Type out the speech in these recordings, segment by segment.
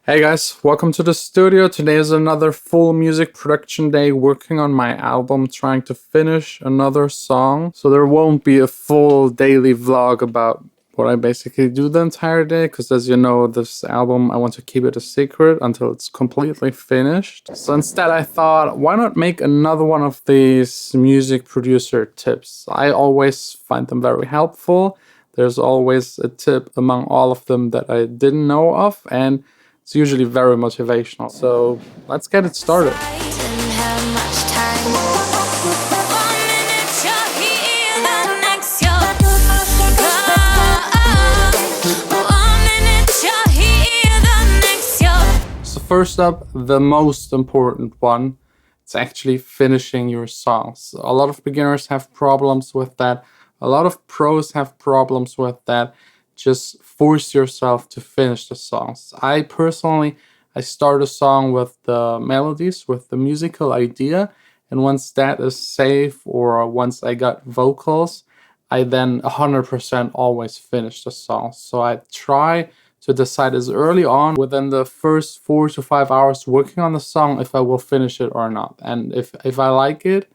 Hey guys, welcome to the studio. Today is another full music production day working on my album, trying to finish another song. So there won't be a full daily vlog about what I basically do the entire day, because as you know, this album, I want to keep it a secret until it's completely finished. So instead I thought, why not make another one of these music producer tips? I always find them very helpful. There's always a tip among all of them that I didn't know of, and it's usually very motivational. So let's get it started. So first up, the most important one, it's actually finishing your songs. A lot of beginners have problems with that. A lot of pros have problems with that. Just force yourself to finish the songs. I start a song with the melodies, with the musical idea, and once that is safe, or once I got vocals, I then 100% always finish the song. So I try to decide as early on, within the first 4 to 5 hours working on the song, if I will finish it or not. And if I like it,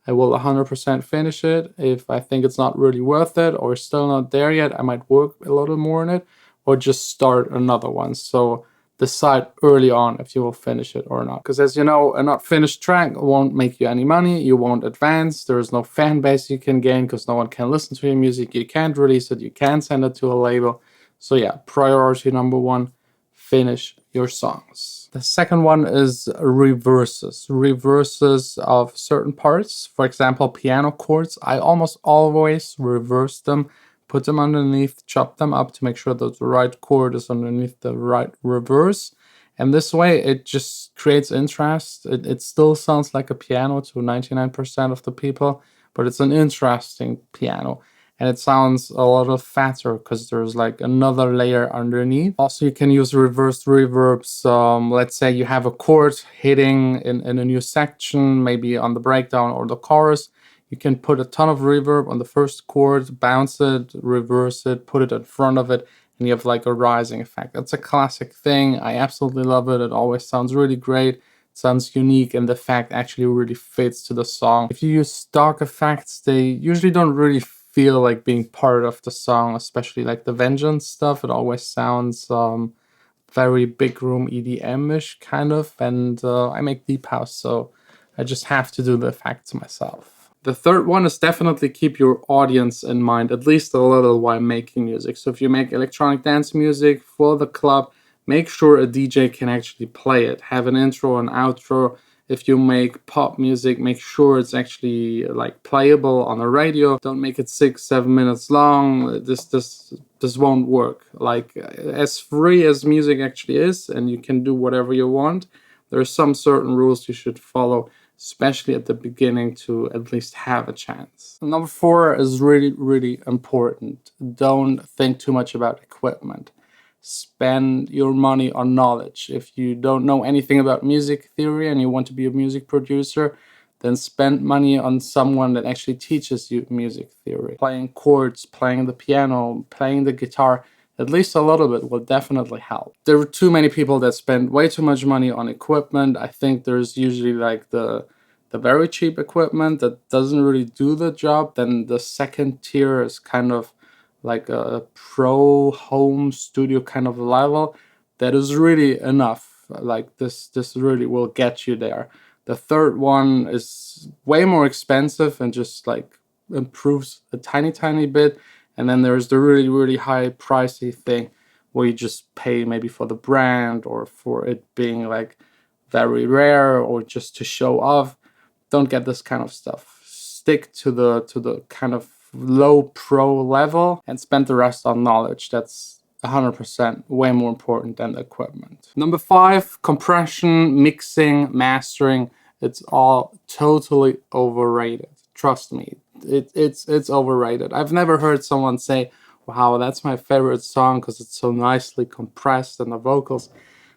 I will 100% finish it. If I think it's not really worth it or still not there yet, I might work a little more on it or just start another one. So decide early on if you will finish it or not. Because as you know, a not finished track won't make you any money. You won't advance. There is no fan base you can gain because no one can listen to your music. You can't release it. You can't send it to a label. So yeah, priority number one, finish your songs. The second one is reverses. Reverses of certain parts. For example, piano chords. I almost always reverse them, put them underneath, chop them up to make sure that the right chord is underneath the right reverse. And this way it just creates interest. It still sounds like a piano to 99% of the people, but it's an interesting piano. And it sounds a little fatter because there's like another layer underneath. Also, you can use reversed reverbs. Let's say you have a chord hitting in a new section, maybe on the breakdown or the chorus. You can put a ton of reverb on the first chord, bounce it, reverse it, put it in front of it, and you have like a rising effect. That's a classic thing. I absolutely love it. It always sounds really great. It sounds unique, and the effect actually really fits to the song. If you use stock effects, they usually don't really feel like being part of the song, especially like the Vengeance stuff. It always sounds very big room EDM-ish kind of, and I make deep house, so I just have to do the effects myself. The third one is definitely keep your audience in mind, at least a little, while making music. So if you make electronic dance music for the club, make sure a DJ can actually play it. Have an intro and outro. If you make pop music, make sure it's actually like playable on the radio. Don't make it 6-7 minutes long. This won't work. Like, as free as music actually is, and you can do whatever you want, there are some certain rules you should follow, especially at the beginning, to at least have a chance. Number 4 is really, really important. Don't think too much about equipment. Spend your money on knowledge. If you don't know anything about music theory and you want to be a music producer, then spend money on someone that actually teaches you music theory. Playing chords, playing the piano, playing the guitar, at least a little bit will definitely help. There are too many people that spend way too much money on equipment. I think there's usually like the very cheap equipment that doesn't really do the job. Then the second tier is kind of like a pro home studio kind of level that is really enough. Like this really will get you there. The third one is way more expensive and just like improves a tiny bit. And then there's the really, really high pricey thing where you just pay maybe for the brand or for it being like very rare or just to show off. Don't get this kind of stuff. Stick to the kind of low pro level and spend the rest on knowledge. That's 100% way more important than the equipment. Number 5, compression, mixing, mastering. It's all totally overrated. Trust me, it's overrated. I've never heard someone say, wow, that's my favorite song because it's so nicely compressed and the vocals.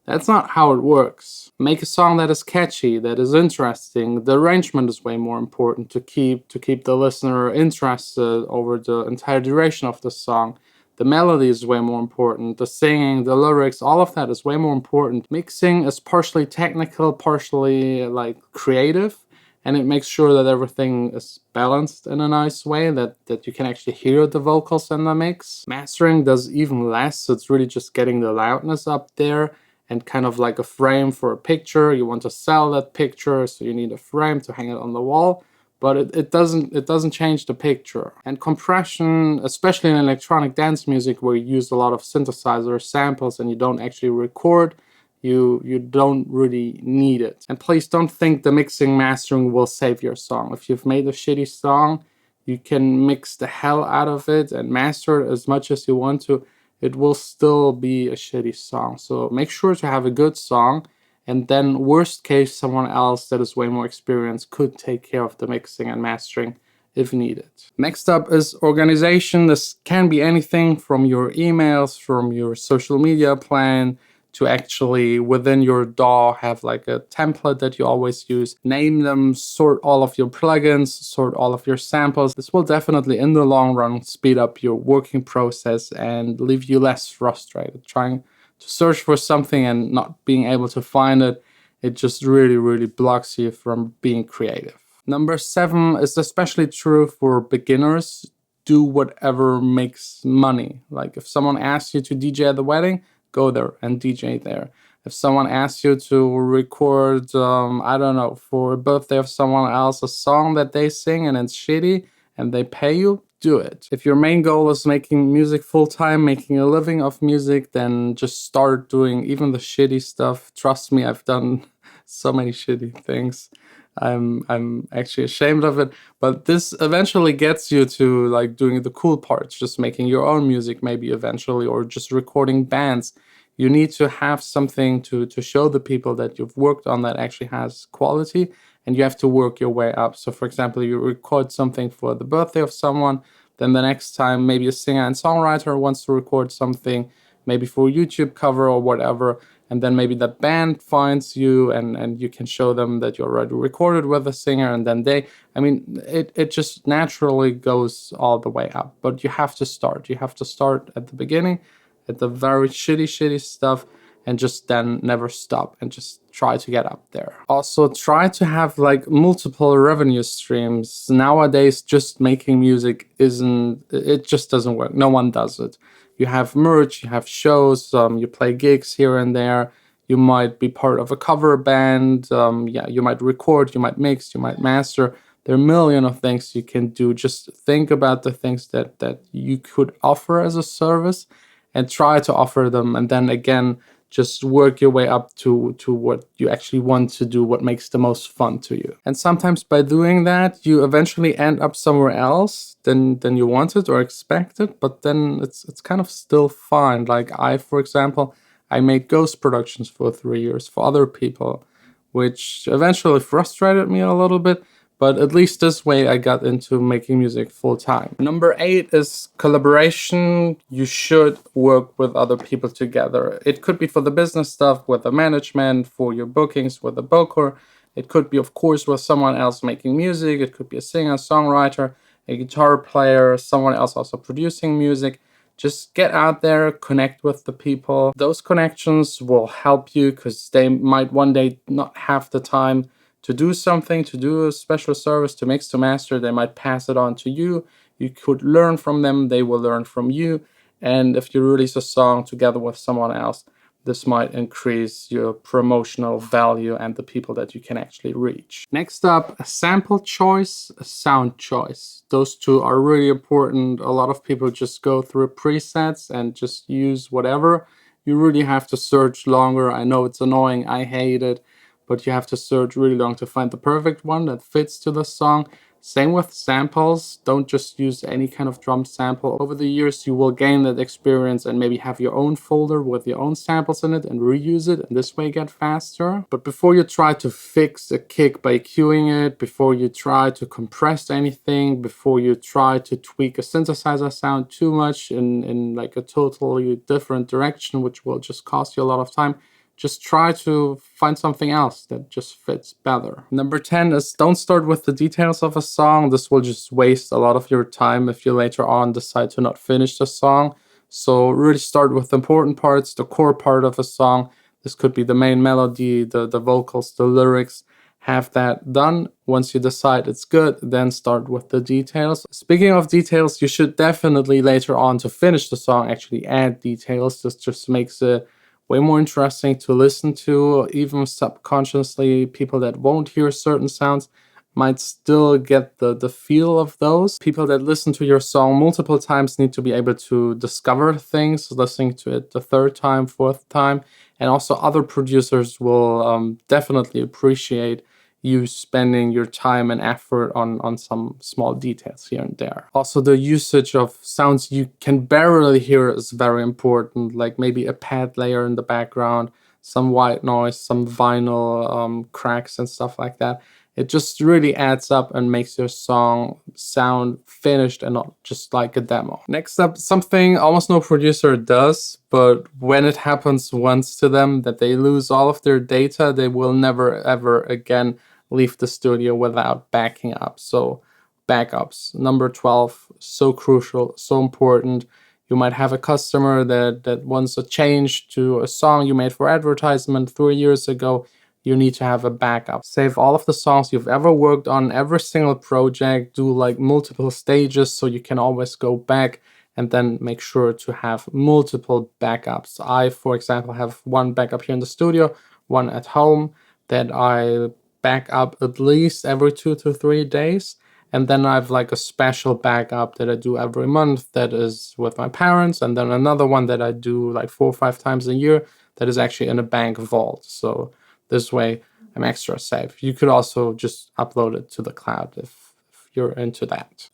That's not how it works. Make a song that is catchy, that is interesting. The arrangement is way more important to keep the listener interested over the entire duration of the song. The melody is way more important. The singing, the lyrics, all of that is way more important. Mixing is partially technical, partially like creative, and it makes sure that everything is balanced in a nice way, that you can actually hear the vocals in the mix. Mastering does even less, so it's really just getting the loudness up there and kind of like a frame for a picture. You want to sell that picture, so you need a frame to hang it on the wall. But it doesn't change the picture. And compression, especially in electronic dance music where you use a lot of synthesizer samples and you don't actually record, you don't really need it. And please don't think the mixing mastering will save your song. If you've made a shitty song, you can mix the hell out of it and master it as much as you want to. It will still be a shitty song. So make sure to have a good song. And then worst case, someone else that is way more experienced could take care of the mixing and mastering if needed. Next up is organization. This can be anything from your emails, from your social media plan, to actually within your DAW have like a template that you always use. Name them, sort all of your plugins, sort all of your samples. This will definitely in the long run speed up your working process and leave you less frustrated. Trying to search for something and not being able to find it, it just really blocks you from being creative. Number 7 is especially true for beginners. Do whatever makes money. Like if someone asks you to DJ at the wedding, go there and DJ there. If someone asks you to record, I don't know, for a birthday of someone else, a song that they sing and it's shitty and they pay you, do it. If your main goal is making music full-time, making a living of music, then just start doing even the shitty stuff. Trust me, I've done so many shitty things. I'm actually ashamed of it, but this eventually gets you to like doing the cool parts, just making your own music maybe eventually, or just recording bands. You need to have something to show the people that you've worked on that actually has quality, and you have to work your way up. So for example, you record something for the birthday of someone, then the next time maybe a singer and songwriter wants to record something, maybe for a YouTube cover or whatever, and then maybe that band finds you and you can show them that you already recorded with a singer, and then it just naturally goes all the way up. But you have to start. You have to start at the beginning, at the very shitty stuff, and just then never stop and just try to get up there. Also, try to have like multiple revenue streams. Nowadays, just making music it just doesn't work. No one does it. You have merch, you have shows, you play gigs here and there. You might be part of a cover band. You might record, you might mix, you might master. There are a million of things you can do. Just think about the things that you could offer as a service and try to offer them. And then again, just work your way up to what you actually want to do, what makes the most fun to you. And sometimes by doing that, you eventually end up somewhere else than you wanted or expected, but then it's kind of still fine. Like for example, I made ghost productions for 3 years for other people, which eventually frustrated me a little bit, but at least this way I got into making music full time. Number 8 is collaboration. You should work with other people together. It could be for the business stuff with the management, for your bookings with the booker. It could be, of course, with someone else making music. It could be a singer, songwriter, a guitar player, someone else also producing music. Just get out there, connect with the people. Those connections will help you because they might one day not have the time to do something, to do a special service, to mix, to master. They might pass it on to you. You could learn from them. They will learn from you. And if you release a song together with someone else, this might increase your promotional value and the people that you can actually reach. Next up, a sample choice, a sound choice. Those two are really important. A lot of people just go through presets and just use whatever. You really have to search longer. I know it's annoying. I hate it. But you have to search really long to find the perfect one that fits to the song. Same with samples. Don't just use any kind of drum sample. Over the years, you will gain that experience and maybe have your own folder with your own samples in it and reuse it, and this way get faster. But before you try to fix a kick by queuing it, before you try to compress anything, before you try to tweak a synthesizer sound too much in like a totally different direction, which will just cost you a lot of time, just try to find something else that just fits better. Number 10 is don't start with the details of a song. This will just waste a lot of your time if you later on decide to not finish the song. So really start with the important parts, the core part of a song. This could be the main melody, the vocals, the lyrics. Have that done. Once you decide it's good, then start with the details. Speaking of details, you should definitely later on, to finish the song, actually add details. This just makes it way more interesting to listen to. Even subconsciously, people that won't hear certain sounds might still get the feel of those. People that listen to your song multiple times need to be able to discover things, listening to it the third time, fourth time. And also other producers will definitely appreciate you spending your time and effort on some small details here and there. Also, the usage of sounds you can barely hear is very important, like maybe a pad layer in the background, some white noise, some vinyl cracks and stuff like that. It just really adds up and makes your song sound finished and not just like a demo. Next up, something almost no producer does, but when it happens once to them that they lose all of their data, they will never ever again leave the studio without backing up. So backups, number 12, so crucial, so important. You might have a customer that wants a change to a song you made for advertisement 3 years ago. You need to have a backup. Save all of the songs you've ever worked on, every single project, do like multiple stages so you can always go back, and then make sure to have multiple backups. I, for example, have one backup here in the studio, one at home that I back up at least every 2 to 3 days. And then I have like a special backup that I do every month that is with my parents, and then another one that I do like 4 or 5 times a year that is actually in a bank vault. So this way I'm extra safe. You could also just upload it to the cloud if you're into that.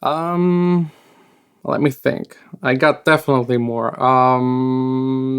Let me think. I got definitely more.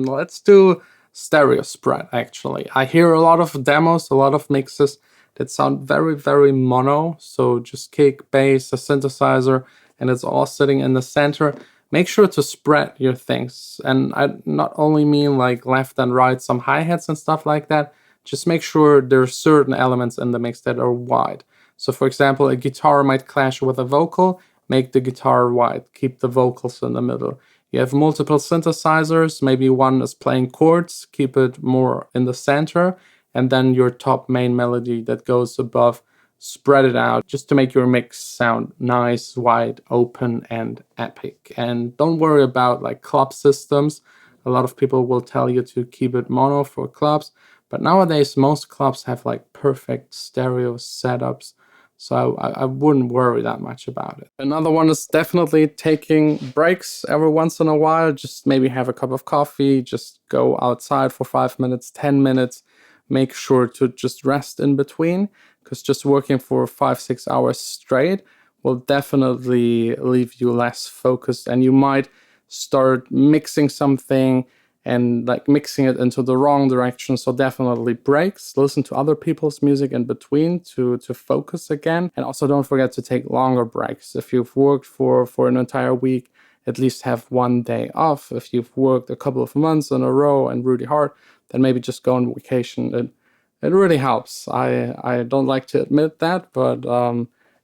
Let's do stereo spread, actually. I hear a lot of demos, a lot of mixes that sound very, very mono. So just kick, bass, a synthesizer, and it's all sitting in the center. Make sure to spread your things. And I not only mean like left and right, some hi-hats and stuff like that. Just make sure there are certain elements in the mix that are wide. So for example, a guitar might clash with a vocal. Make the guitar wide, keep the vocals in the middle. You have multiple synthesizers, maybe one is playing chords, keep it more in the center, and then your top main melody that goes above, spread it out just to make your mix sound nice, wide, open, and epic. And don't worry about like club systems. A lot of people will tell you to keep it mono for clubs, but nowadays most clubs have like perfect stereo setups. So I wouldn't worry that much about it. Another one is definitely taking breaks every once in a while. Just maybe have a cup of coffee, just go outside for 5 minutes, 10 minutes. Make sure to just rest in between, because just working for 5-6 hours straight will definitely leave you less focused, and you might start mixing something and like mixing it into the wrong direction. So definitely breaks, listen to other people's music in between to focus again. And also don't forget to take longer breaks. If you've worked for an entire week, at least have 1 day off. If you've worked a couple of months in a row and really hard, then maybe just go on vacation. It really helps. I don't like to admit that, but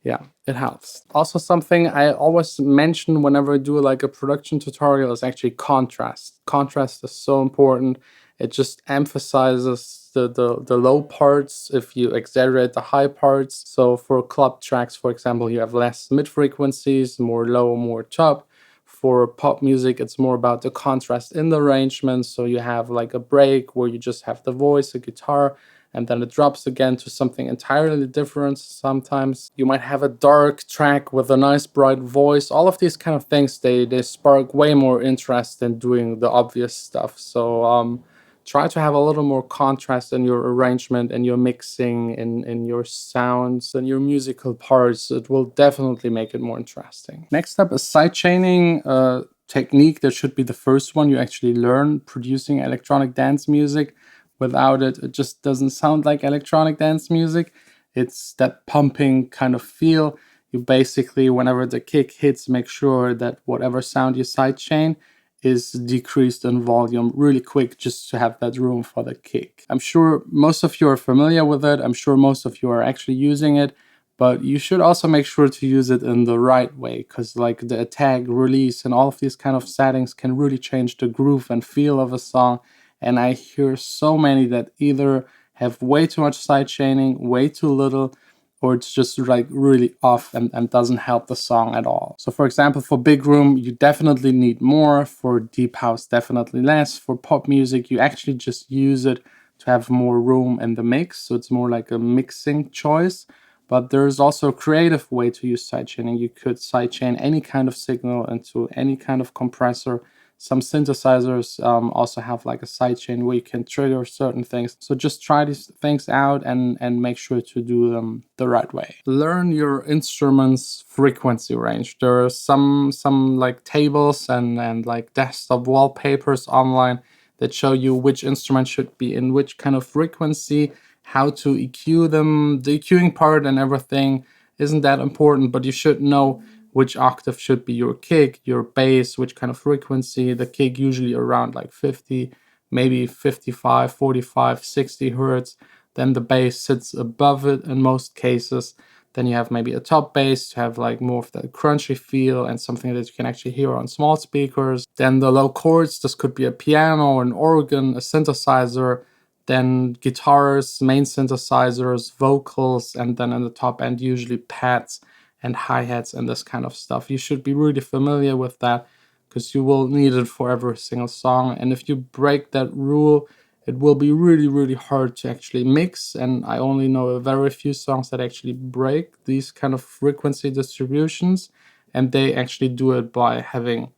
yeah, it helps. Also, something I always mention whenever I do like a production tutorial is actually contrast. Contrast is so important. It just emphasizes the low parts if you exaggerate the high parts. So for club tracks, for example, you have less mid frequencies, more low, more top. For pop music, it's more about the contrast in the arrangement. So you have like a break where you just have the voice, a guitar, and then it drops again to something entirely different. Sometimes you might have a dark track with a nice bright voice. All of these kind of things, they spark way more interest than doing the obvious stuff. So try to have a little more contrast in your arrangement and your mixing, in your sounds and your musical parts. It will definitely make it more interesting. Next up is sidechaining, technique that should be the first one you actually learn producing electronic dance music. Without it, it just doesn't sound like electronic dance music. It's that pumping kind of feel. You basically, whenever the kick hits, make sure that whatever sound you sidechain is decreased in volume really quick, just to have that room for the kick. I'm sure most of you are familiar with it. I'm sure most of you are actually using it. but you should also make sure to use it in the right way, because like the attack, release, and all of these kind of settings can really change the groove and feel of a song. And I hear so many that either have way too much sidechaining, way too little, or it's just like really off and doesn't help the song at all. So for example, for big room, you definitely need more. For deep house, definitely less. For pop music, you actually just use it to have more room in the mix. So it's more like a mixing choice. But there's also a creative way to use sidechaining. You could sidechain any kind of signal into any kind of compressor. Some synthesizers also have like a sidechain where you can trigger certain things. So just try these things out and make sure to do them the right way. Learn your instrument's frequency range. There are some like tables and like desktop wallpapers online that show you which instrument should be in which kind of frequency, how to EQ them. The EQing part and everything isn't that important, but you should know which octave should be your kick, your bass, which kind of frequency. The kick usually around like 50, maybe 55, 45, 60 hertz. Then the bass sits above it in most cases. Then you have maybe a top bass to have like more of that crunchy feel and something that you can actually hear on small speakers. Then the low chords, this could be a piano, an organ, a synthesizer. Then guitars, main synthesizers, vocals, and then in the top end usually pads and hi-hats and this kind of stuff. You should be really familiar with that because you will need it for every single song. And if you break that rule, it will be really, really hard to actually mix. And I only know a very few songs that actually break these kind of frequency distributions. And they actually do it by having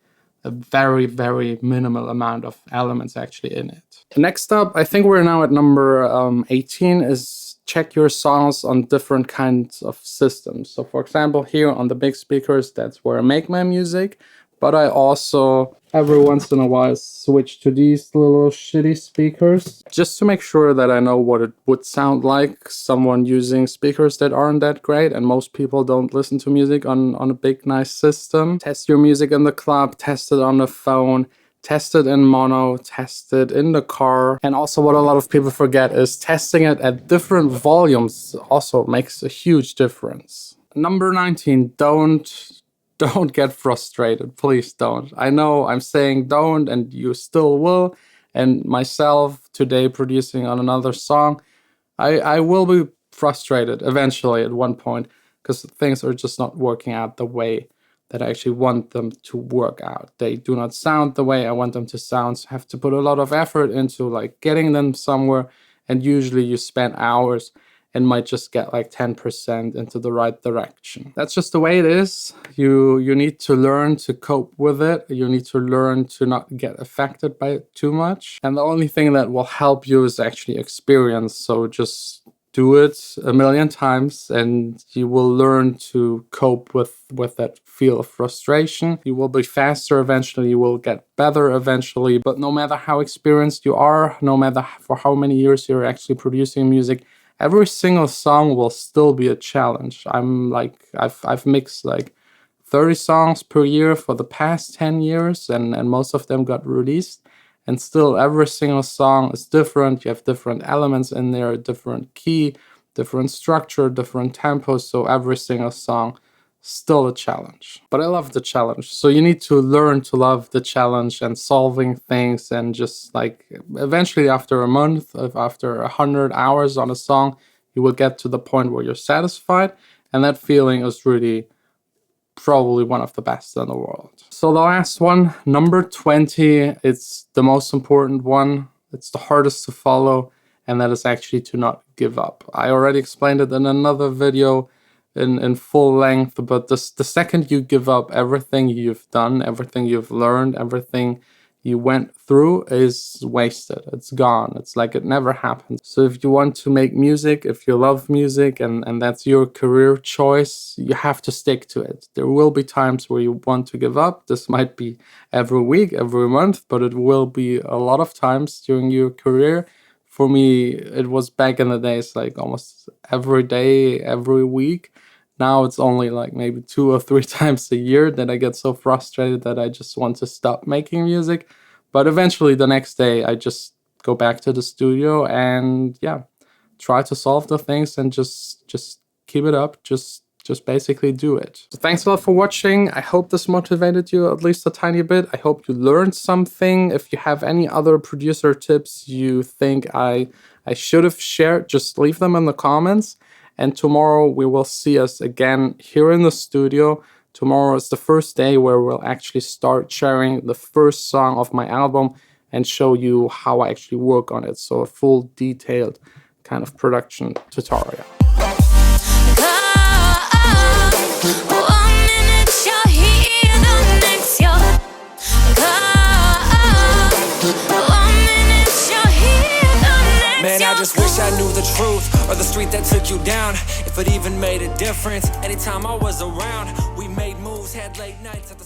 a very, very minimal amount of elements actually in it. Next up, I think we're now at number 18, is check your songs on different kinds of systems. So for example, here on the big speakers, that's where I make my music. But I also, every once in a while, switch to these little shitty speakers just to make sure that I know what it would sound like someone using speakers that aren't that great. And most people don't listen to music on a big, nice system. Test your music in the club, test it on the phone, test it in mono, test it in the car. And also what a lot of people forget is testing it at different volumes also makes a huge difference. Number 19, don't get frustrated. Please don't. I know I'm saying don't and you still will. And myself today producing on another song, I will be frustrated eventually at one point because things are just not working out the way that I actually want them to work out. They do not sound the way I want them to sound. So I have to put a lot of effort into like getting them somewhere. And usually you spend hours and might just get like 10% into the right direction. That's just the way it is. You need to learn to cope with it. You need to learn to not get affected by it too much. And the only thing that will help you is actually experience. So just do it a million times and you will learn to cope with that feel of frustration. You will be faster eventually, you will get better eventually, but no matter how experienced you are, no matter for how many years you're actually producing music, every single song will still be a challenge. I've mixed like 30 songs per year for the past 10 years and most of them got released. And still every single song is different. You have different elements in there, different key, different structure, different tempos. So every single song still a challenge. But I love the challenge. So you need to learn to love the challenge and solving things, and just like eventually after a month, after 100 hours on a song, you will get to the point where you're satisfied. And that feeling is really probably one of the best in the world. So the last one, number 20, it's the most important one. It's the hardest to follow, and that is actually to not give up. I already explained it in another video in full length, but the second you give up, everything you've done, everything you've learned, everything you went through is wasted. It's gone. It's like it never happened. So if you want to make music, if you love music and that's your career choice, you have to stick to it. There will be times where you want to give up. This might be every week, every month, but it will be a lot of times during your career. For me, it was back in the days like almost every day, every week. Now it's only like maybe 2 or 3 times a year that I get so frustrated that I just want to stop making music. But eventually the next day I just go back to the studio and yeah, try to solve the things and just keep it up. Just basically do it. So thanks a lot for watching. I hope this motivated you at least a tiny bit. I hope you learned something. If you have any other producer tips you think I should have shared, just leave them in the comments. And tomorrow we will see us again here in the studio. Tomorrow is the first day where we'll actually start sharing the first song of my album and show you how I actually work on it. So a full detailed kind of production tutorial. Man, I just wish I knew the truth, or the street that took you down, if it even made a difference. Anytime I was around, we made moves, had late nights at the